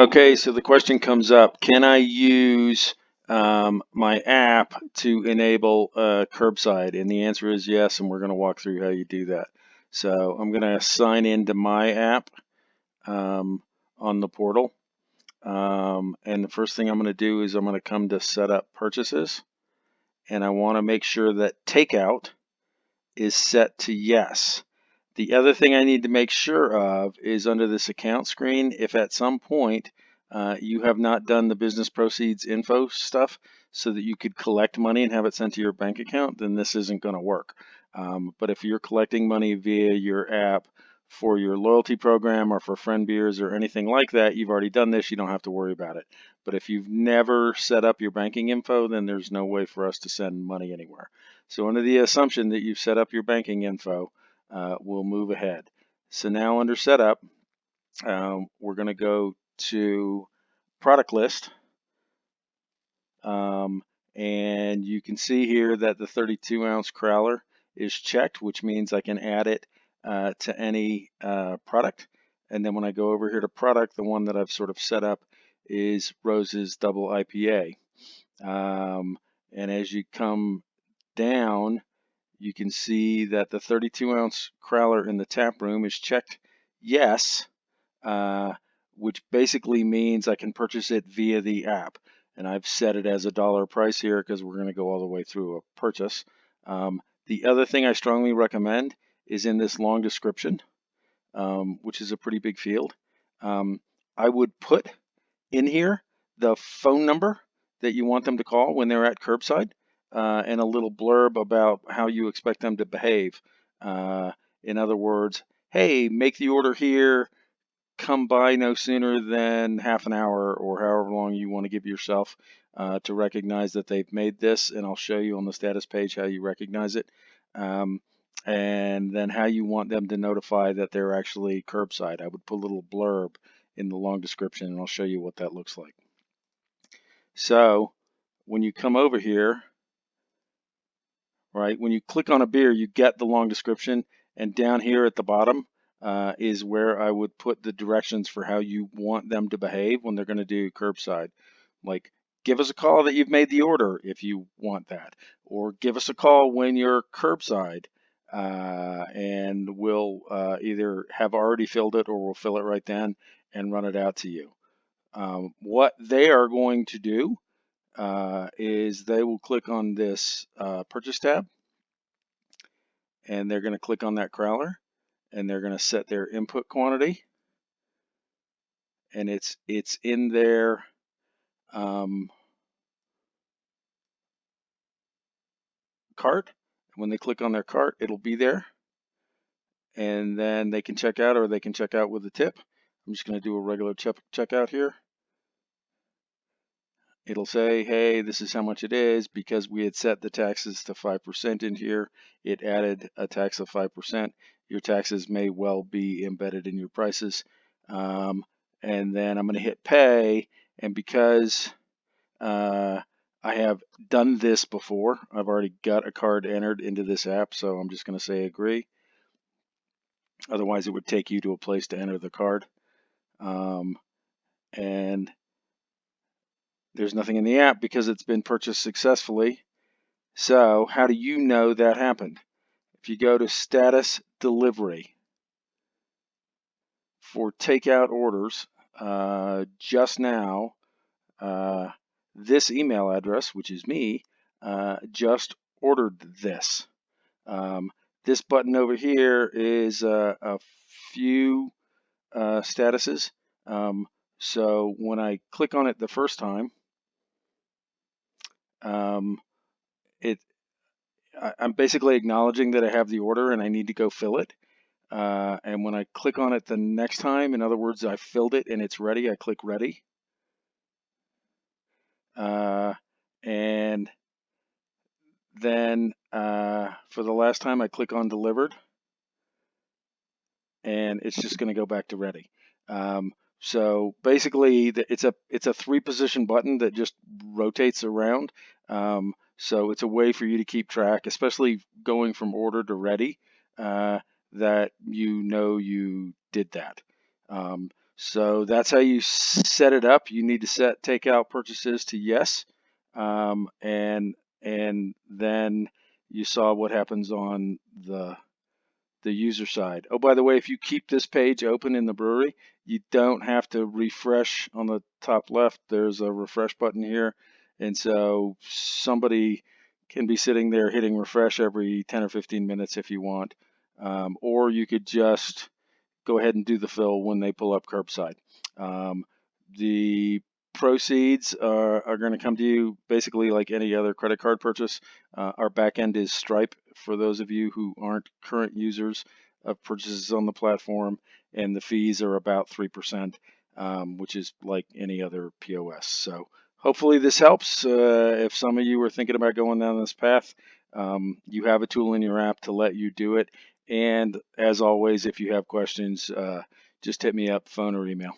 Okay, so the question comes up, can I use my app to enable curbside? And the answer is yes, and we're going to walk through how you do that. So I'm going to sign into my app on the portal. And the first thing I'm going to do is I'm going to come to set up purchases, and I want to make sure that takeout is set to yes. The other thing I need to make sure of is under this account screen, if at some point you have not done the business proceeds info stuff so that you could collect money and have it sent to your bank account, then this isn't going to work. But if you're collecting money via your app for your loyalty program or for friend beers or anything like that, you've already done this, you don't have to worry about it. But if you've never set up your banking info, then there's no way for us to send money anywhere. So under the assumption that you've set up your banking info, we'll move ahead. So now under setup, we're going to go to product list. And you can see here that the 32-ounce Crowler is checked, which means I can add it to any product. And then when I go over here to product, the one that I've sort of set up is Rose's Double IPA. And as you come down, you can see that the 32-ounce Crowler in the tap room is checked yes, which basically means I can purchase it via the app. And I've set it as $1 price here because we're going to go all the way through a purchase. The other thing I strongly recommend is in this long description, which is a pretty big field. I would put in here the phone number that you want them to call when they're at curbside, and a little blurb about how you expect them to behave. In other words, hey, make the order here, come by no sooner than half an hour or however long you want to give yourself to recognize that they've made this, and I'll show you on the status page how you recognize it, and then how you want them to notify that they're actually curbside. I would put a little blurb in the long description, and I'll show you what that looks like. So when you come over here, right, when you click on a beer, you get the long description, and down here at the bottom is where I would put the directions for how you want them to behave when they're going to do curbside. Like, give us a call that you've made the order if you want that, or give us a call when you're curbside, and we'll either have already filled it or we'll fill it right then and run it out to you. What they are going to do is they will click on this purchase tab, and they're going to click on that Crowler, and they're going to set their input quantity, and it's in their cart. When they click on their cart, it'll be there, and then they can check out, or they can check out with a tip. I'm just going to do a regular checkout here. It'll say, hey, this is how much it is. Because we had set the taxes to 5% in here, it added a tax of 5%. Your taxes may well be embedded in your prices. And then I'm going to hit pay, and because I have done this before, I've already got a card entered into this app, so I'm just going to say agree. Otherwise, it would take you to a place to enter the card. And there's nothing in the app because it's been purchased successfully. So how do you know that happened? If you go to status delivery for takeout orders, just now, this email address, which is me, just ordered this. This button over here is a few statuses. So when I click on it the first time, I'm basically acknowledging that I have the order and I need to go fill it. And when I click on it the next time, in other words, I filled it and it's ready, I click ready. And then for the last time, I click on delivered, and it's just going to go back to ready. So basically, it's a 3-position button that just rotates around. So it's a way for you to keep track, especially going from order to ready, that you know you did that. So that's how you set it up. You need to set takeout purchases to yes, and then you saw what happens on the user side. Oh, by the way, if you keep this page open in the brewery, you don't have to refresh on the top left. There's a refresh button here. And so somebody can be sitting there hitting refresh every 10 or 15 minutes if you want. Or you could just go ahead and do the fill when they pull up curbside. The proceeds are going to come to you basically like any other credit card purchase. Our back end is Stripe for those of you who aren't current users of purchases on the platform, and the fees are about 3%, which is like any other POS. So hopefully this helps. If some of you are thinking about going down this path, you have a tool in your app to let you do it. And as always, if you have questions, just hit me up, phone or email.